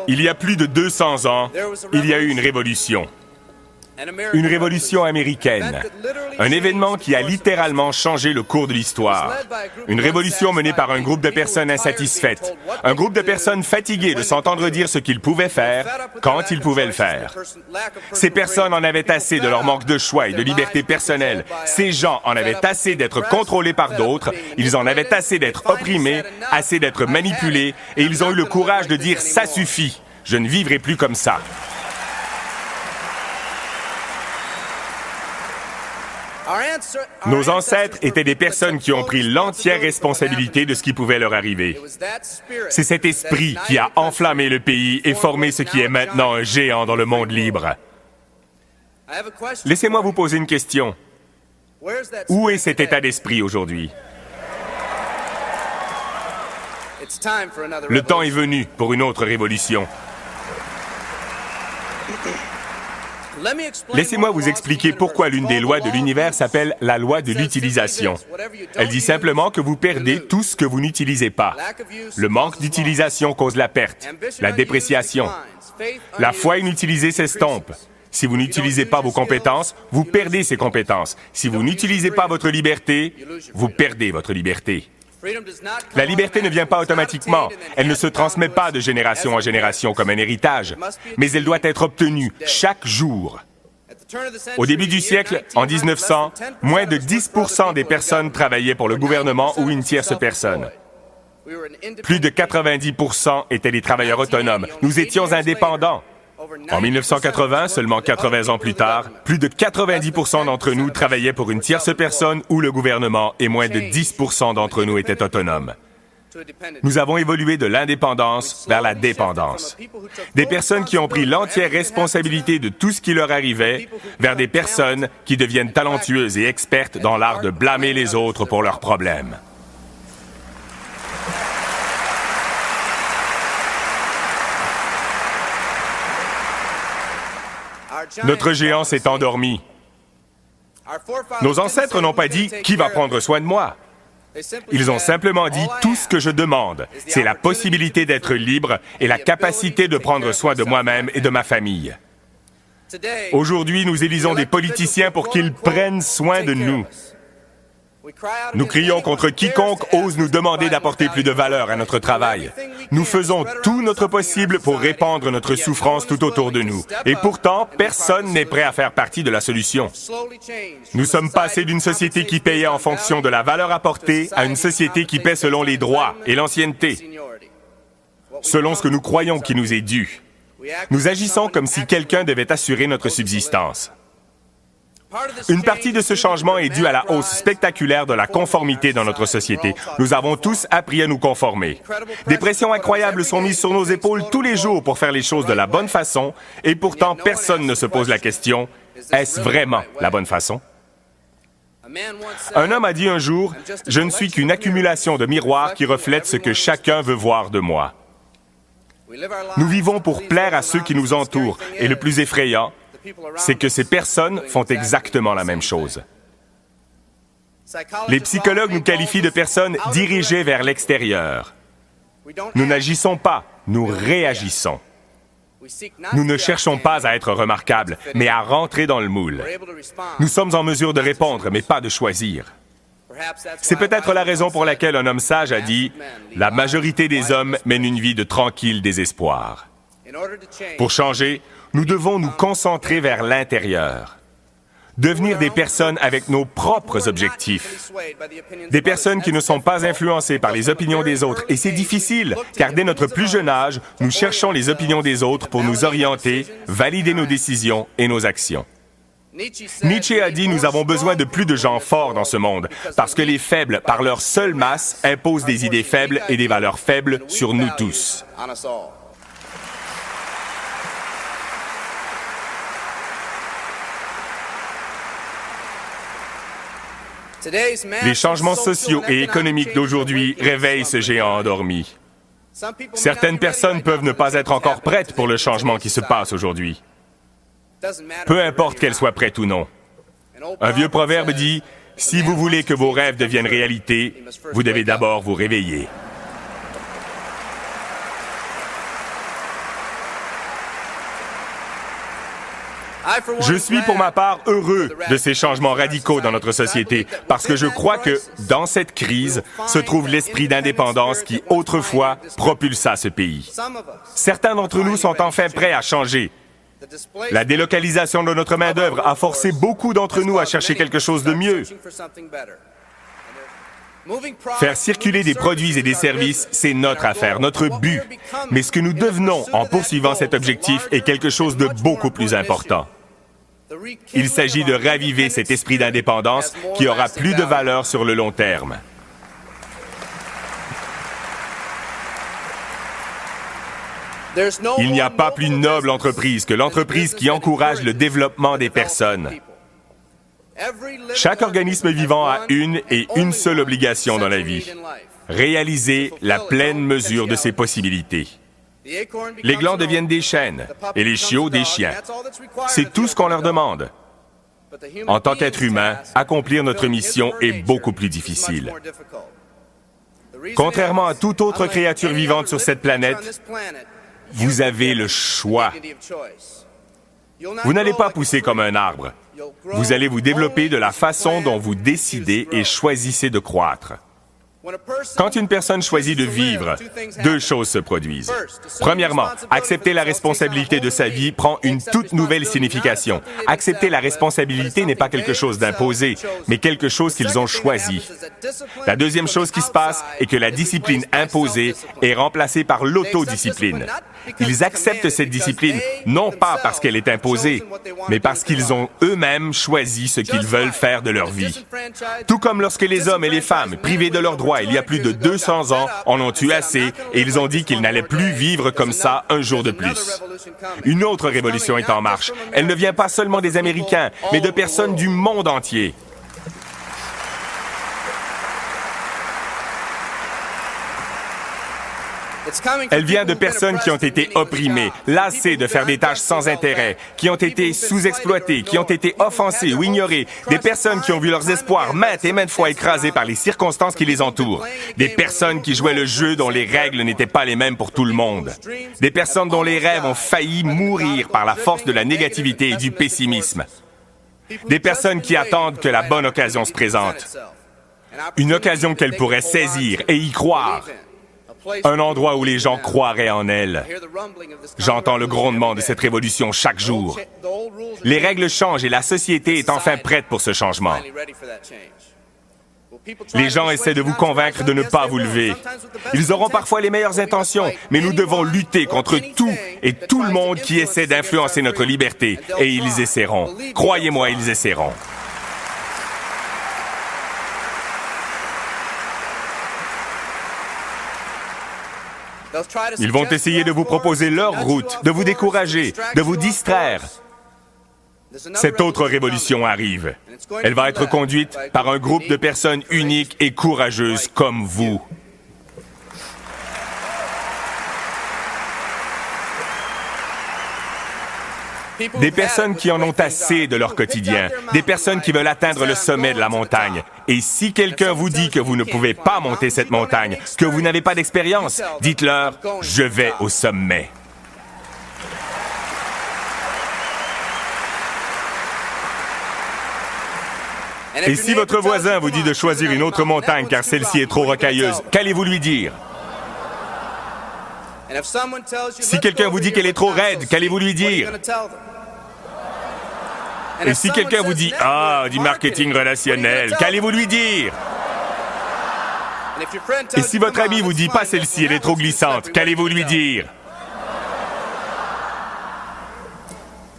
Il y a plus de 200 ans, il y a eu une révolution. Une révolution américaine. Un événement qui a littéralement changé le cours de l'histoire. Une révolution menée par un groupe de personnes insatisfaites. Un groupe de personnes fatiguées de s'entendre dire ce qu'ils pouvaient faire, quand ils pouvaient le faire. Ces personnes en avaient assez de leur manque de choix et de liberté personnelle. Ces gens en avaient assez d'être contrôlés par d'autres. Ils en avaient assez d'être opprimés, assez d'être manipulés, et ils ont eu le courage de dire « ça suffit, je ne vivrai plus comme ça ». Nos ancêtres étaient des personnes qui ont pris l'entière responsabilité de ce qui pouvait leur arriver. C'est cet esprit qui a enflammé le pays et formé ce qui est maintenant un géant dans le monde libre. Laissez-moi vous poser une question. Où est cet état d'esprit aujourd'hui? Le temps est venu pour une autre révolution. Laissez-moi vous expliquer pourquoi l'une des lois de l'univers s'appelle la loi de l'utilisation. Elle dit simplement que vous perdez tout ce que vous n'utilisez pas. Le manque d'utilisation cause la perte, la dépréciation. La foi inutilisée s'estompe. Si vous n'utilisez pas vos compétences, vous perdez ces compétences. Si vous n'utilisez pas votre liberté, vous perdez votre liberté. La liberté ne vient pas automatiquement. Elle ne se transmet pas de génération en génération comme un héritage, mais elle doit être obtenue chaque jour. Au début du siècle, en 1900, moins de 10% des personnes travaillaient pour le gouvernement ou une tierce personne. Plus de 90% étaient des travailleurs autonomes. Nous étions indépendants. En 1980, seulement 80 ans plus tard, plus de 90% d'entre nous travaillaient pour une tierce personne ou le gouvernement et moins de 10% d'entre nous étaient autonomes. Nous avons évolué de l'indépendance vers la dépendance. Des personnes qui ont pris l'entière responsabilité de tout ce qui leur arrivait vers des personnes qui deviennent talentueuses et expertes dans l'art de blâmer les autres pour leurs problèmes. Notre géant s'est endormi. Nos ancêtres n'ont pas dit « Qui va prendre soin de moi ?» Ils ont simplement dit « Tout ce que je demande, c'est la possibilité d'être libre et la capacité de prendre soin de moi-même et de ma famille. » Aujourd'hui, nous élisons des politiciens pour qu'ils prennent soin de nous. Nous crions contre quiconque ose nous demander d'apporter plus de valeur à notre travail. Nous faisons tout notre possible pour répandre notre souffrance tout autour de nous. Et pourtant, personne n'est prêt à faire partie de la solution. Nous sommes passés d'une société qui payait en fonction de la valeur apportée à une société qui paie selon les droits et l'ancienneté, selon ce que nous croyons qui nous est dû. Nous agissons comme si quelqu'un devait assurer notre subsistance. Une partie de ce changement est due à la hausse spectaculaire de la conformité dans notre société. Nous avons tous appris à nous conformer. Des pressions incroyables sont mises sur nos épaules tous les jours pour faire les choses de la bonne façon, et pourtant personne ne se pose la question, est-ce vraiment la bonne façon? Un homme a dit un jour, « Je ne suis qu'une accumulation de miroirs qui reflètent ce que chacun veut voir de moi. » Nous vivons pour plaire à ceux qui nous entourent, et le plus effrayant, c'est que ces personnes font exactement la même chose. Les psychologues nous qualifient de personnes dirigées vers l'extérieur. Nous n'agissons pas, nous réagissons. Nous ne cherchons pas à être remarquables, mais à rentrer dans le moule. Nous sommes en mesure de répondre, mais pas de choisir. C'est peut-être la raison pour laquelle un homme sage a dit « La majorité des hommes mènent une vie de tranquille désespoir. » Pour changer, nous devons nous concentrer vers l'intérieur. Devenir des personnes avec nos propres objectifs. Des personnes qui ne sont pas influencées par les opinions des autres. Et c'est difficile, car dès notre plus jeune âge, nous cherchons les opinions des autres pour nous orienter, valider nos décisions et nos actions. Nietzsche a dit « Nous avons besoin de plus de gens forts dans ce monde, parce que les faibles, par leur seule masse, imposent des idées faibles et des valeurs faibles sur nous tous. » Les changements sociaux et économiques d'aujourd'hui réveillent ce géant endormi. Certaines personnes peuvent ne pas être encore prêtes pour le changement qui se passe aujourd'hui. Peu importe qu'elles soient prêtes ou non. Un vieux proverbe dit « Si vous voulez que vos rêves deviennent réalité, vous devez d'abord vous réveiller. » Je suis pour ma part heureux de ces changements radicaux dans notre société parce que je crois que dans cette crise se trouve l'esprit d'indépendance qui autrefois propulsa ce pays. Certains d'entre nous sont enfin prêts à changer. La délocalisation de notre main-d'œuvre a forcé beaucoup d'entre nous à chercher quelque chose de mieux. Faire circuler des produits et des services, c'est notre affaire, notre but. Mais ce que nous devenons en poursuivant cet objectif est quelque chose de beaucoup plus important. Il s'agit de raviver cet esprit d'indépendance qui aura plus de valeur sur le long terme. Il n'y a pas plus noble entreprise que l'entreprise qui encourage le développement des personnes. Chaque organisme vivant a une seule obligation dans la vie, réaliser la pleine mesure de ses possibilités. Les glands deviennent des chênes et les chiots des chiens. C'est tout ce qu'on leur demande. En tant qu'être humain, accomplir notre mission est beaucoup plus difficile. Contrairement à toute autre créature vivante sur cette planète, vous avez le choix. Vous n'allez pas pousser comme un arbre. Vous allez vous développer de la façon dont vous décidez et choisissez de croître. Quand une personne choisit de vivre, deux choses se produisent. Premièrement, accepter la responsabilité de sa vie prend une toute nouvelle signification. Accepter la responsabilité n'est pas quelque chose d'imposé, mais quelque chose qu'ils ont choisi. La deuxième chose qui se passe est que la discipline imposée est remplacée par l'autodiscipline. Ils acceptent cette discipline non pas parce qu'elle est imposée, mais parce qu'ils ont eux-mêmes choisi ce qu'ils veulent faire de leur vie. Tout comme lorsque les hommes et les femmes, privés de leurs droits il y a plus de 200 ans, en ont eu assez et ils ont dit qu'ils n'allaient plus vivre comme ça un jour de plus. Une autre révolution est en marche. Elle ne vient pas seulement des Américains, mais de personnes du monde entier. Elle vient de personnes qui ont été opprimées, lassées de faire des tâches sans intérêt, qui ont été sous-exploitées, qui ont été offensées ou ignorées, des personnes qui ont vu leurs espoirs maintes et maintes fois écrasés par les circonstances qui les entourent, des personnes qui jouaient le jeu dont les règles n'étaient pas les mêmes pour tout le monde, des personnes dont les rêves ont failli mourir par la force de la négativité et du pessimisme, des personnes qui attendent que la bonne occasion se présente, une occasion qu'elles pourraient saisir et y croire. Un endroit où les gens croiraient en elle. J'entends le grondement de cette révolution chaque jour. Les règles changent et la société est enfin prête pour ce changement. Les gens essaient de vous convaincre de ne pas vous lever. Ils auront parfois les meilleures intentions, mais nous devons lutter contre tout et tout le monde qui essaie d'influencer notre liberté. Et ils essaieront. Croyez-moi, ils essaieront. Ils vont essayer de vous proposer leur route, de vous décourager, de vous distraire. Cette autre révolution arrive. Elle va être conduite par un groupe de personnes uniques et courageuses comme vous. Des personnes qui en ont assez de leur quotidien, des personnes qui veulent atteindre le sommet de la montagne. Et si quelqu'un vous dit que vous ne pouvez pas monter cette montagne, que vous n'avez pas d'expérience, dites-leur « Je vais au sommet ». Et si votre voisin vous dit de choisir une autre montagne car celle-ci est trop rocailleuse, qu'allez-vous lui dire? Si quelqu'un vous dit qu'elle est trop raide, qu'allez-vous lui dire? Et si quelqu'un vous dit « Ah, du marketing relationnel », qu'allez-vous lui dire? Et si votre ami vous dit « Pas celle-ci, elle est trop glissante », qu'allez-vous lui dire?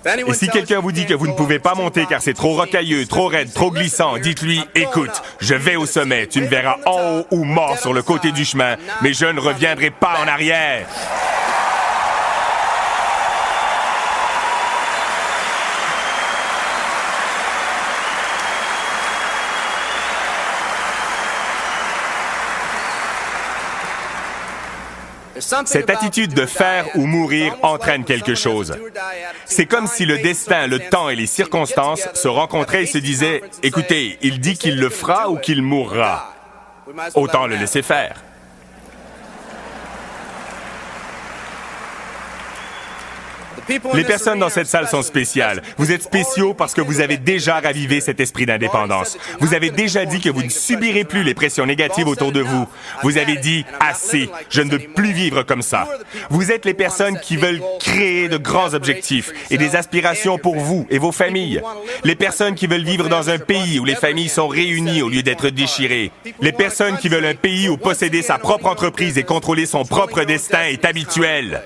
Et si quelqu'un vous dit que vous ne pouvez pas monter car c'est trop rocailleux, trop raide, trop glissant, dites-lui « Écoute, je vais au sommet, tu me verras en haut ou mort sur le côté du chemin, mais je ne reviendrai pas en arrière. » Cette attitude de faire ou mourir entraîne quelque chose. C'est comme si le destin, le temps et les circonstances se rencontraient et se disaient « Écoutez, il dit qu'il le fera ou qu'il mourra. Autant le laisser faire. » Les personnes dans cette salle sont spéciales. Vous êtes spéciaux parce que vous avez déjà ravivé cet esprit d'indépendance. Vous avez déjà dit que vous ne subirez plus les pressions négatives autour de vous. Vous avez dit « assez, je ne veux plus vivre comme ça ». Vous êtes les personnes qui veulent créer de grands objectifs et des aspirations pour vous et vos familles. Les personnes qui veulent vivre dans un pays où les familles sont réunies au lieu d'être déchirées. Les personnes qui veulent un pays où posséder sa propre entreprise et contrôler son propre destin est habituel.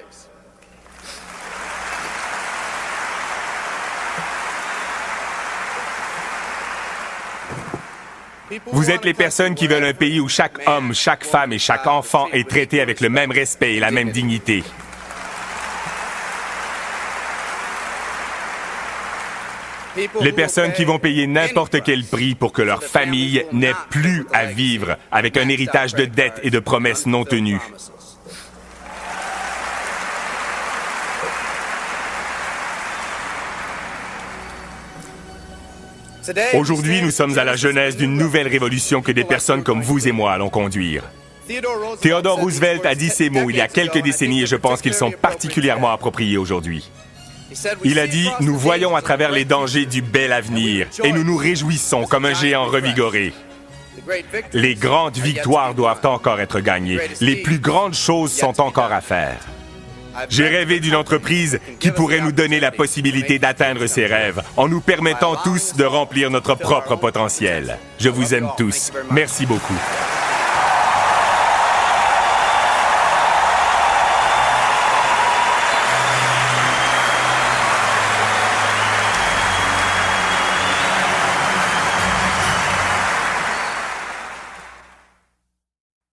Vous êtes les personnes qui veulent un pays où chaque homme, chaque femme et chaque enfant est traité avec le même respect et la même dignité. Les personnes qui vont payer n'importe quel prix pour que leur famille n'ait plus à vivre avec un héritage de dettes et de promesses non tenues. Aujourd'hui, nous sommes à la genèse d'une nouvelle révolution que des personnes comme vous et moi allons conduire. Theodore Roosevelt a dit ces mots il y a quelques décennies et je pense qu'ils sont particulièrement appropriés aujourd'hui. Il a dit « Nous voyons à travers les dangers du bel avenir et nous nous réjouissons comme un géant revigoré. Les grandes victoires doivent encore être gagnées. Les plus grandes choses sont encore à faire. » J'ai rêvé d'une entreprise qui pourrait nous donner la possibilité d'atteindre ses rêves en nous permettant tous de remplir notre propre potentiel. Je vous aime tous. Merci beaucoup.